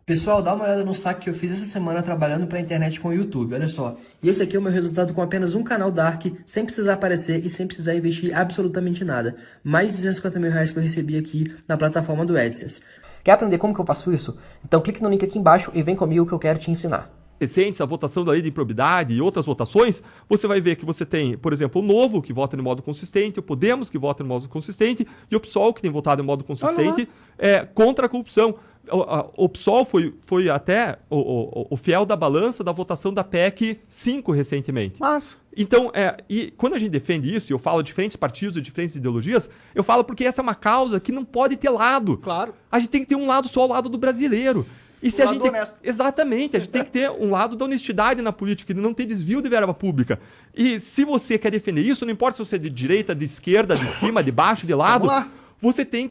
Pessoal, dá uma olhada no saque que eu fiz essa semana trabalhando para a internet com o YouTube, olha só. E esse aqui é o meu resultado com apenas um canal Dark, sem precisar aparecer e sem precisar investir absolutamente nada. Mais de 250 mil reais que eu recebi aqui na plataforma do AdSense. Quer aprender como que eu faço isso? Então clique no link aqui embaixo e vem comigo que eu quero te ensinar. Recentes, a votação da lei de improbidade e outras votações, você vai ver que você tem, por exemplo, o Novo, que vota de modo consistente, o Podemos, que vota de modo consistente, e o PSOL, que tem votado de modo consistente contra a corrupção. O PSOL foi até o fiel da balança da votação da PEC 5 recentemente. Mas Então, e quando a gente defende isso, e eu falo de diferentes partidos e diferentes ideologias, eu falo porque essa é uma causa que não pode ter lado. Claro. A gente tem que ter um lado só, o lado do brasileiro. E se a lado gente honesto. Exatamente, a gente tem que ter um lado da honestidade na política, de não ter desvio de verba pública. E se você quer defender isso, não importa se você é de direita, de esquerda, de cima, de baixo, de lado, Vamos lá. você tem que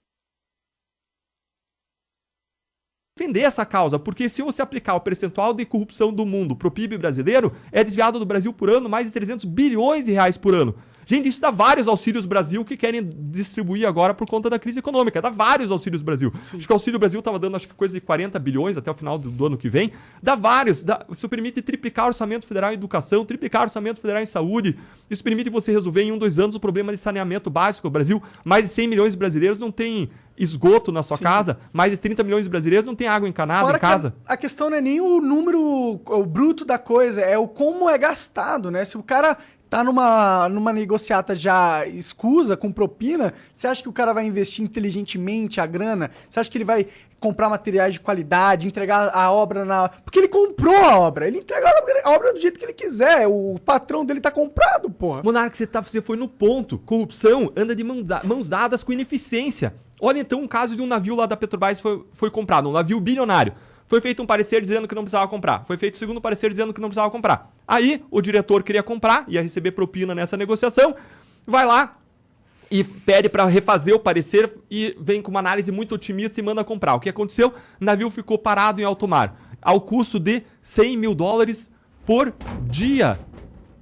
defender essa causa, porque se você aplicar o percentual de corrupção do mundo pro PIB brasileiro, é desviado do Brasil por ano mais de 300 bilhões de reais por ano. Gente, isso dá vários auxílios Brasil que querem distribuir agora por conta da crise econômica. Dá vários auxílios Brasil. Sim. Acho que o Auxílio Brasil estava dando coisa de 40 bilhões até o final do ano que vem. Dá vários. Isso permite triplicar o orçamento federal em educação, triplicar o orçamento federal em saúde. Isso permite você resolver em 1, 2 anos o problema de saneamento básico. O Brasil, mais de 100 milhões de brasileiros não têm esgoto na sua casa. Mais de 30 milhões de brasileiros não têm água encanada Fora em casa. A questão não é nem o número, o bruto da coisa, é o como é gastado, né? Se o cara tá numa negociata já escusa, com propina, você acha que o cara vai investir inteligentemente a grana? Você acha que ele vai comprar materiais de qualidade, entregar a obra na... Porque ele comprou a obra, ele entrega a obra do jeito que ele quiser, o patrão dele tá comprado, porra. Monarca, você foi no ponto. Corrupção anda de mãos dadas com ineficiência. Olha então um caso de um navio lá da Petrobras foi comprado, um navio bilionário. Foi feito um parecer dizendo que não precisava comprar. Foi feito o segundo parecer dizendo que não precisava comprar. Aí o diretor queria comprar, ia receber propina nessa negociação, vai lá e pede para refazer o parecer e vem com uma análise muito otimista e manda comprar. O que aconteceu? O navio ficou parado em alto mar, ao custo de 100 mil dólares por dia.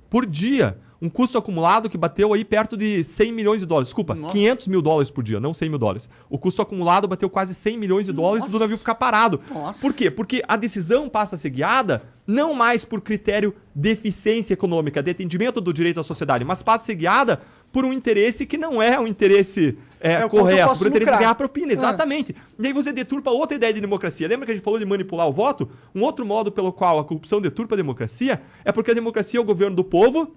Por dia. Um custo acumulado que bateu aí perto de 100 milhões de dólares. Desculpa, Nossa. 500 mil dólares por dia, não 100 mil dólares. O custo acumulado bateu quase 100 milhões de dólares do navio ficar parado. Nossa. Por quê? Porque a decisão passa a ser guiada não mais por critério de eficiência econômica, de atendimento do direito à sociedade, mas passa a ser guiada por um interesse que não é um interesse o quanto eu correto, posso por interesse de lucrar. ganhar propina, exatamente. E aí você deturpa outra ideia de democracia. Lembra que a gente falou de manipular o voto? Um outro modo pelo qual a corrupção deturpa a democracia é porque a democracia é o governo do povo,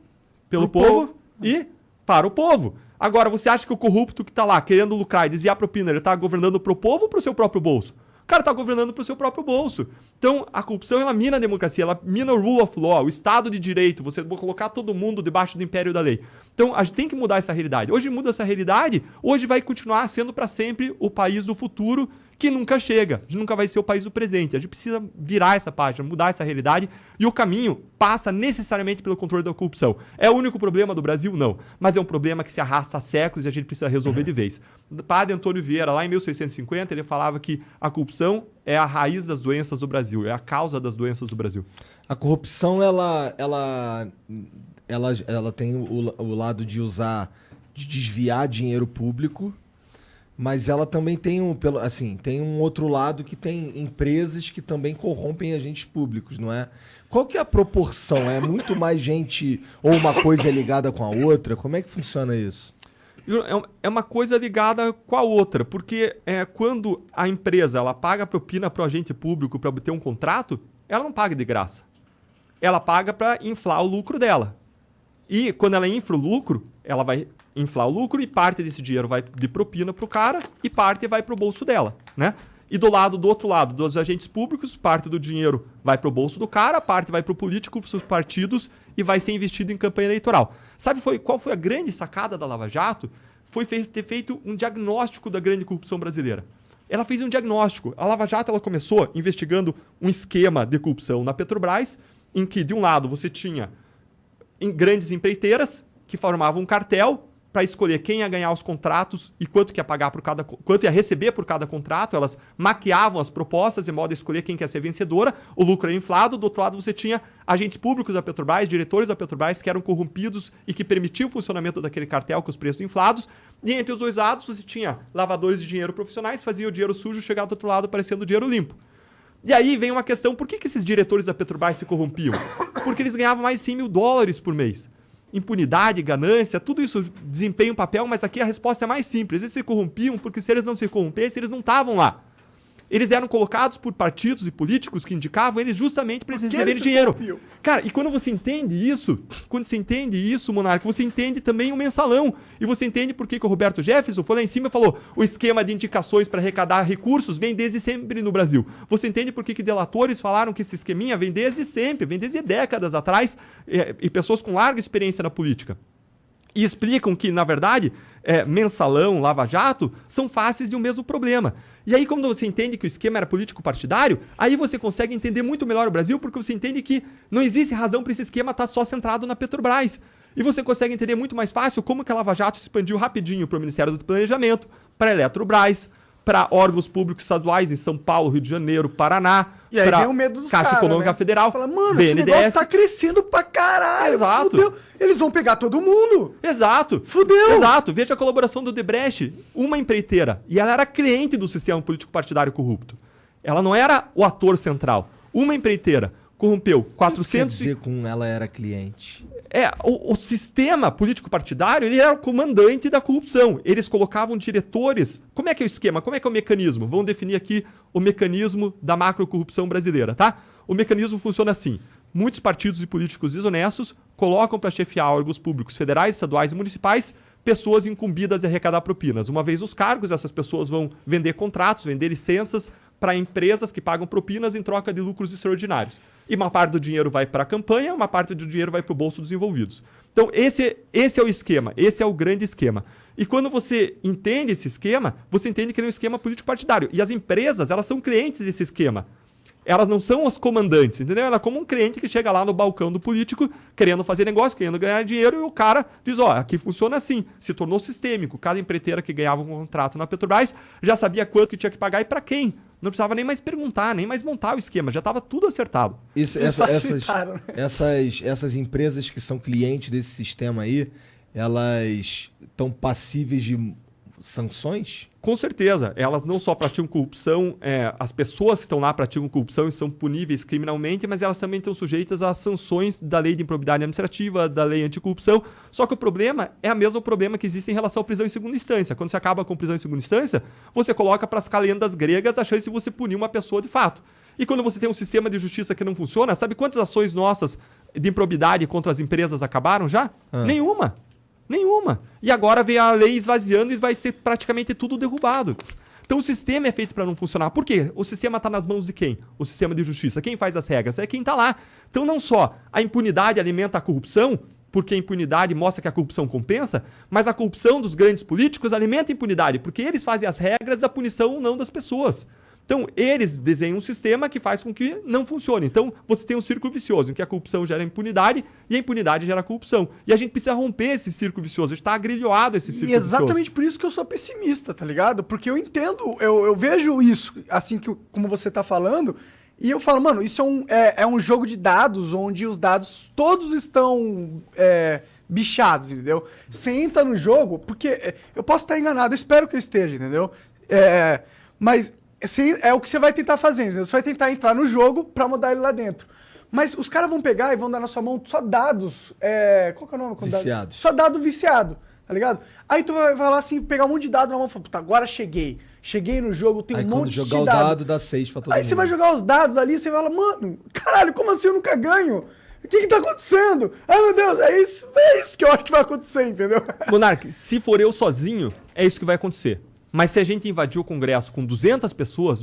pelo povo e para o povo. Agora, você acha que o corrupto que está lá querendo lucrar e desviar propina, ele está governando para o povo ou para o seu próprio bolso? O cara está governando para o seu próprio bolso. Então, a corrupção, ela mina a democracia, ela mina o rule of law, o Estado de Direito, você colocar todo mundo debaixo do império da lei. Então, a gente tem que mudar essa realidade. Hoje muda essa realidade, hoje vai continuar sendo para sempre o país do futuro, que nunca chega. A gente nunca vai ser o país do presente. A gente precisa virar essa página, mudar essa realidade. E o caminho passa necessariamente pelo controle da corrupção. É o único problema do Brasil? Não. Mas é um problema que se arrasta há séculos e a gente precisa resolver de vez. O padre Antônio Vieira, lá em 1650, ele falava que a corrupção é a raiz das doenças do Brasil, é a causa das doenças do Brasil. A corrupção, ela tem o lado de desviar dinheiro público, mas ela também tem tem um outro lado que tem empresas que também corrompem agentes públicos, não é? Qual que é a proporção? É muito mais gente ou uma coisa é ligada com a outra? Como é que funciona isso? É uma coisa ligada com a outra, porque quando a empresa ela paga propina para o agente público para obter um contrato, ela não paga de graça. Ela paga para inflar o lucro dela. E quando ela infla o lucro, ela vai inflar o lucro e parte desse dinheiro vai de propina para o cara e parte vai para o bolso dela, né? E do outro lado, dos agentes públicos, parte do dinheiro vai para o bolso do cara, parte vai para o político, para os partidos e vai ser investido em campanha eleitoral. Sabe qual foi a grande sacada da Lava Jato? Foi ter feito um diagnóstico da grande corrupção brasileira. Ela fez um diagnóstico. A Lava Jato ela começou investigando um esquema de corrupção na Petrobras, em que, de um lado, você tinha grandes empreiteiras que formavam um cartel para escolher quem ia ganhar os contratos e quanto que ia pagar quanto ia receber por cada contrato. Elas maquiavam as propostas de modo a escolher quem quer ser vencedora. O lucro era inflado. Do outro lado, você tinha agentes públicos da Petrobras, diretores da Petrobras que eram corrompidos e que permitiam o funcionamento daquele cartel com os preços inflados. E entre os dois lados, você tinha lavadores de dinheiro profissionais, faziam o dinheiro sujo chegar do outro lado parecendo dinheiro limpo. E aí vem uma questão, por que esses diretores da Petrobras se corrompiam? Porque eles ganhavam mais de 100 mil dólares por mês. Impunidade, ganância, tudo isso desempenha um papel, mas aqui a resposta é mais simples. Eles se corrompiam porque se eles não se corrompessem, eles não estavam lá. Eles eram colocados por partidos e políticos que indicavam eles justamente para eles receberem dinheiro. Cara, e quando você entende isso, Monarca, você entende também o mensalão. E você entende por que o Roberto Jefferson foi lá em cima e falou: o esquema de indicações para arrecadar recursos vem desde sempre no Brasil. Você entende por que delatores falaram que esse esqueminha vem desde sempre, vem desde décadas atrás, e pessoas com larga experiência na política. E explicam que, na verdade, mensalão, lava-jato, são faces de um mesmo problema. E aí, quando você entende que o esquema era político-partidário, aí você consegue entender muito melhor o Brasil, porque você entende que não existe razão para esse esquema estar só centrado na Petrobras. E você consegue entender muito mais fácil como que a Lava Jato se expandiu rapidinho para o Ministério do Planejamento, para a Eletrobras, para órgãos públicos estaduais em São Paulo, Rio de Janeiro, Paraná, e aí para vem o medo dos Caixa Econômica Federal, Fala, mano, BNDES. esse negócio tá crescendo pra caralho. Exato. Fudeu. Eles vão pegar todo mundo. Exato. Fudeu. Exato. Veja a colaboração do Odebrecht, uma empreiteira, e ela era cliente do sistema político partidário corrupto. Ela não era o ator central. Uma empreiteira corrompeu 400... Quer dizer com ela era cliente? O sistema político-partidário, ele era o comandante da corrupção. Eles colocavam diretores. Como é que é o esquema? Como é que é o mecanismo? Vamos definir aqui o mecanismo da macrocorrupção brasileira, tá? O mecanismo funciona assim. Muitos partidos e políticos desonestos colocam para chefiar órgãos públicos federais, estaduais e municipais pessoas incumbidas de arrecadar propinas. Uma vez os cargos, essas pessoas vão vender contratos, vender licenças para empresas que pagam propinas em troca de lucros extraordinários. E uma parte do dinheiro vai para a campanha, uma parte do dinheiro vai para o bolso dos envolvidos. Então, esse é o esquema, esse é o grande esquema. E quando você entende esse esquema, você entende que ele é um esquema político-partidário. E as empresas, elas são clientes desse esquema. Elas não são os comandantes, entendeu? Ela é como um cliente que chega lá no balcão do político, querendo fazer negócio, querendo ganhar dinheiro, e o cara diz, aqui funciona assim. Se tornou sistêmico. Cada empreiteira que ganhava um contrato na Petrobras já sabia quanto que tinha que pagar e para quem. Não precisava nem mais perguntar, nem mais montar o esquema. Já estava tudo acertado. Essas empresas que são clientes desse sistema aí, elas estão passíveis de sanções? Com certeza. Elas não só praticam corrupção, as pessoas que estão lá praticam corrupção e são puníveis criminalmente, mas elas também estão sujeitas às sanções da lei de improbidade administrativa, da lei anticorrupção. Só que o problema é o mesmo problema que existe em relação à prisão em segunda instância. Quando você acaba com prisão em segunda instância, você coloca para as calendas gregas a chance de você punir uma pessoa de fato. E quando você tem um sistema de justiça que não funciona, sabe quantas ações nossas de improbidade contra as empresas acabaram já? Nenhuma. E agora vem a lei esvaziando e vai ser praticamente tudo derrubado. Então o sistema é feito para não funcionar. Por quê? O sistema está nas mãos de quem? O sistema de justiça. Quem faz as regras? É quem está lá. Então não só a impunidade alimenta a corrupção, porque a impunidade mostra que a corrupção compensa, mas a corrupção dos grandes políticos alimenta a impunidade, porque eles fazem as regras da punição ou não das pessoas. Então, eles desenham um sistema que faz com que não funcione. Então, você tem um círculo vicioso, em que a corrupção gera impunidade e a impunidade gera corrupção. E a gente precisa romper esse círculo vicioso. A gente está agrilhoado esse círculo vicioso. E exatamente por isso que eu sou pessimista, tá ligado? Porque eu entendo, eu vejo isso, assim como você tá falando, e eu falo, mano, isso é um jogo de dados, onde os dados todos estão bichados, entendeu? Você entra no jogo, porque eu posso estar enganado, eu espero que eu esteja, entendeu? Mas... é o que você vai tentar fazer, entendeu? Você vai tentar entrar no jogo pra mudar ele lá dentro. Mas os caras vão pegar e vão dar na sua mão só dados. Qual que é o nome? Viciados. Só dado viciado, tá ligado? Aí tu vai lá assim, pegar um monte de dado na mão e falar, puta, agora cheguei. Cheguei no jogo, tem um monte de dado. Aí quando jogar o dado, dá 6 pra todo mundo. Aí você vai jogar os dados ali e você vai falar, mano, caralho, como assim eu nunca ganho? O que tá acontecendo? Ai, meu Deus, é isso que eu acho que vai acontecer, entendeu? Monark, se for eu sozinho, é isso que vai acontecer. Mas se a gente invadir o Congresso com 200 pessoas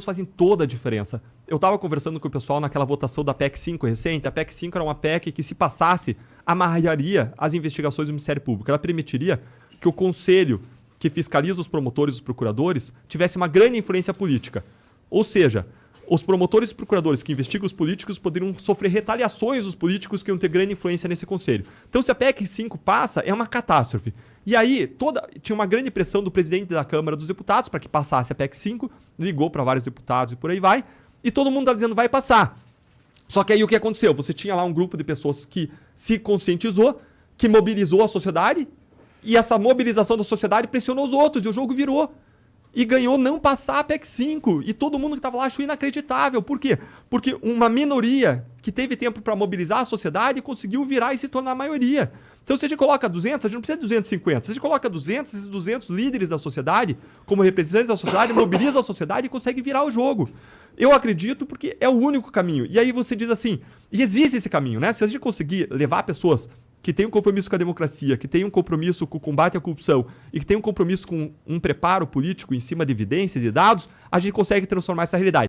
fazem toda a diferença. Eu estava conversando com o pessoal naquela votação da PEC 5 recente. A PEC 5 era uma PEC que, se passasse, amarraria as investigações do Ministério Público. Ela permitiria que o conselho que fiscaliza os promotores e os procuradores tivesse uma grande influência política. Ou seja, os promotores e procuradores que investigam os políticos poderiam sofrer retaliações dos políticos que iam ter grande influência nesse conselho. Então, se a PEC 5 passa, é uma catástrofe. E aí, tinha uma grande pressão do presidente da Câmara dos Deputados para que passasse a PEC 5, ligou para vários deputados e por aí vai, e todo mundo está dizendo vai passar. Só que aí o que aconteceu? Você tinha lá um grupo de pessoas que se conscientizou, que mobilizou a sociedade, e essa mobilização da sociedade pressionou os outros, e o jogo virou. e ganhou não passar a PEC 5. E todo mundo que estava lá achou inacreditável. Por quê? Porque uma minoria que teve tempo para mobilizar a sociedade conseguiu virar e se tornar a maioria. Então, se a gente coloca 200, a gente não precisa de 250. Se a gente coloca 200, esses 200 líderes da sociedade, como representantes da sociedade, mobilizam a sociedade e conseguem virar o jogo. Eu acredito porque é o único caminho. E aí você diz assim, e existe esse caminho, né? Se a gente conseguir levar pessoas que têm um compromisso com a democracia, que têm um compromisso com o combate à corrupção e que têm um compromisso com um preparo político em cima de evidências e dados, a gente consegue transformar essa realidade.